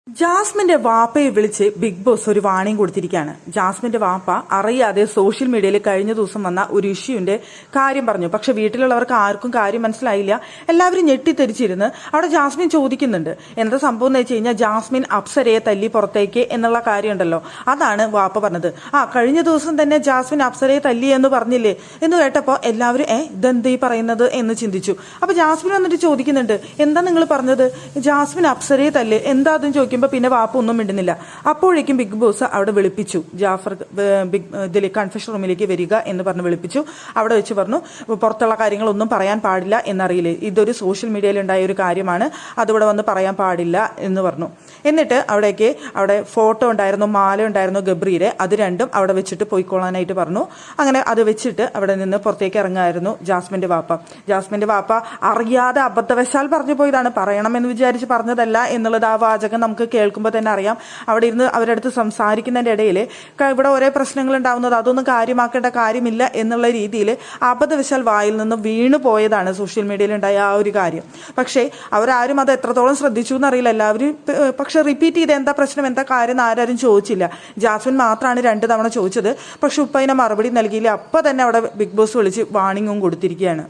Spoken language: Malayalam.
ജാസ്മിന്റെ വാപ്പയെ വിളിച്ച് ബിഗ് ബോസ് ഒരു വാണിംഗ് കൊടുത്തിരിക്കുകയാണ്. ജാസ്മിന്റെ വാപ്പ അറിയാതെ സോഷ്യൽ മീഡിയയിൽ കഴിഞ്ഞ ദിവസം വന്ന ഒരു ഇഷ്യൂന്റെ കാര്യം പറഞ്ഞു. പക്ഷെ വീട്ടിലുള്ളവർക്ക് ആർക്കും കാര്യം മനസ്സിലായില്ല. എല്ലാവരും ഞെട്ടിത്തെരിച്ചിരുന്ന് അവിടെ ജാസ്മിൻ ചോദിക്കുന്നുണ്ട്, എന്താ സംഭവം എന്ന് വെച്ച് കഴിഞ്ഞാൽ ജാസ്മിൻ അപ്സരയെ തല്ലി പുറത്തേക്ക് എന്നുള്ള കാര്യം ഉണ്ടല്ലോ, അതാണ് വാപ്പ പറഞ്ഞത്. കഴിഞ്ഞ ദിവസം തന്നെ ജാസ്മിൻ അപ്സരയെ തല്ലി എന്ന് പറഞ്ഞില്ലേ എന്ന് കേട്ടപ്പോൾ എല്ലാവരും ഇതെന്ത് ഈ പറയുന്നത് എന്ന് ചിന്തിച്ചു. അപ്പൊ ജാസ്മിൻ വന്നിട്ട് ചോദിക്കുന്നുണ്ട്, എന്താ നിങ്ങൾ പറഞ്ഞത്, ജാസ്മിൻ അപ്സരയെ തല്ല് എന്താ അതെന്ന് ചോദിക്കുമ്പോൾ പിന്നെ വാപ്പ ഒന്നും മിണ്ടുന്നില്ല. അപ്പോഴേക്കും ബിഗ് ബോസ് അവിടെ വിളിപ്പിച്ചു, ജാഫർ ഇതിലെ കൺഫെഷൻ റൂമിലേക്ക് വരിക എന്ന് പറഞ്ഞ് വിളിപ്പിച്ചു. അവിടെ വെച്ച് പറഞ്ഞു, പുറത്തുള്ള കാര്യങ്ങളൊന്നും പറയാൻ പാടില്ല എന്നറിയില്ലേ, ഇതൊരു സോഷ്യൽ മീഡിയയിൽ ഉണ്ടായ ഒരു കാര്യമാണ്, അതിവിടെ വന്ന് പറയാൻ പാടില്ല എന്ന് പറഞ്ഞു. എന്നിട്ട് അവിടെ ഫോട്ടോ ഉണ്ടായിരുന്നു, മാല ഉണ്ടായിരുന്നു ഗബ്രിയുടെ, അത് രണ്ടും അവിടെ വെച്ചിട്ട് പോയിക്കൊള്ളാനായിട്ട് പറഞ്ഞു. അങ്ങനെ അത് വെച്ചിട്ട് അവിടെ നിന്ന് പുറത്തേക്ക് ഇറങ്ങായിരുന്നു ജാസ്മിന്റെ വാപ്പ. ജാസ്മിന്റെ വാപ്പ അറിയാതെ അബദ്ധവശാൽ പറഞ്ഞു പോയതാണ്, പറയണമെന്ന് വിചാരിച്ച് പറഞ്ഞതല്ല എന്നുള്ളത് ആ വാചകം നമുക്ക് കേൾക്കുമ്പോൾ തന്നെ അറിയാം. അവിടെ ഇരുന്ന് അവരടുത്ത് സംസാരിക്കുന്നതിന്റെ ഇടയിൽ ഇവിടെ ഒരേ പ്രശ്നങ്ങൾ ഉണ്ടാവുന്നത് അതൊന്നും കാര്യമാക്കേണ്ട കാര്യമില്ല എന്നുള്ള രീതിയിൽ അബദ്ധവശാൽ വായിൽ നിന്ന് വീണു പോയതാണ് സോഷ്യൽ മീഡിയയിൽ ഉണ്ടായ ആ ഒരു കാര്യം. പക്ഷേ അവരാരും അത് എത്രത്തോളം ശ്രദ്ധിച്ചു എന്നറിയില്ല. എല്ലാവരും പക്ഷെ റിപ്പീറ്റ് ചെയ്ത് എന്താ പ്രശ്നം എന്താ കാര്യം ആരും ചോദിച്ചില്ല. ജാസ്മിൻ മാത്രമാണ് 2 തവണ ചോദിച്ചത്. പക്ഷെ ഉപ്പ അതിനെ മറുപടി നൽകിയില്ല. അപ്പം തന്നെ അവിടെ ബിഗ് ബോസ് വിളിച്ച് വാണിംഗും കൊടുത്തിരിക്കുകയാണ്.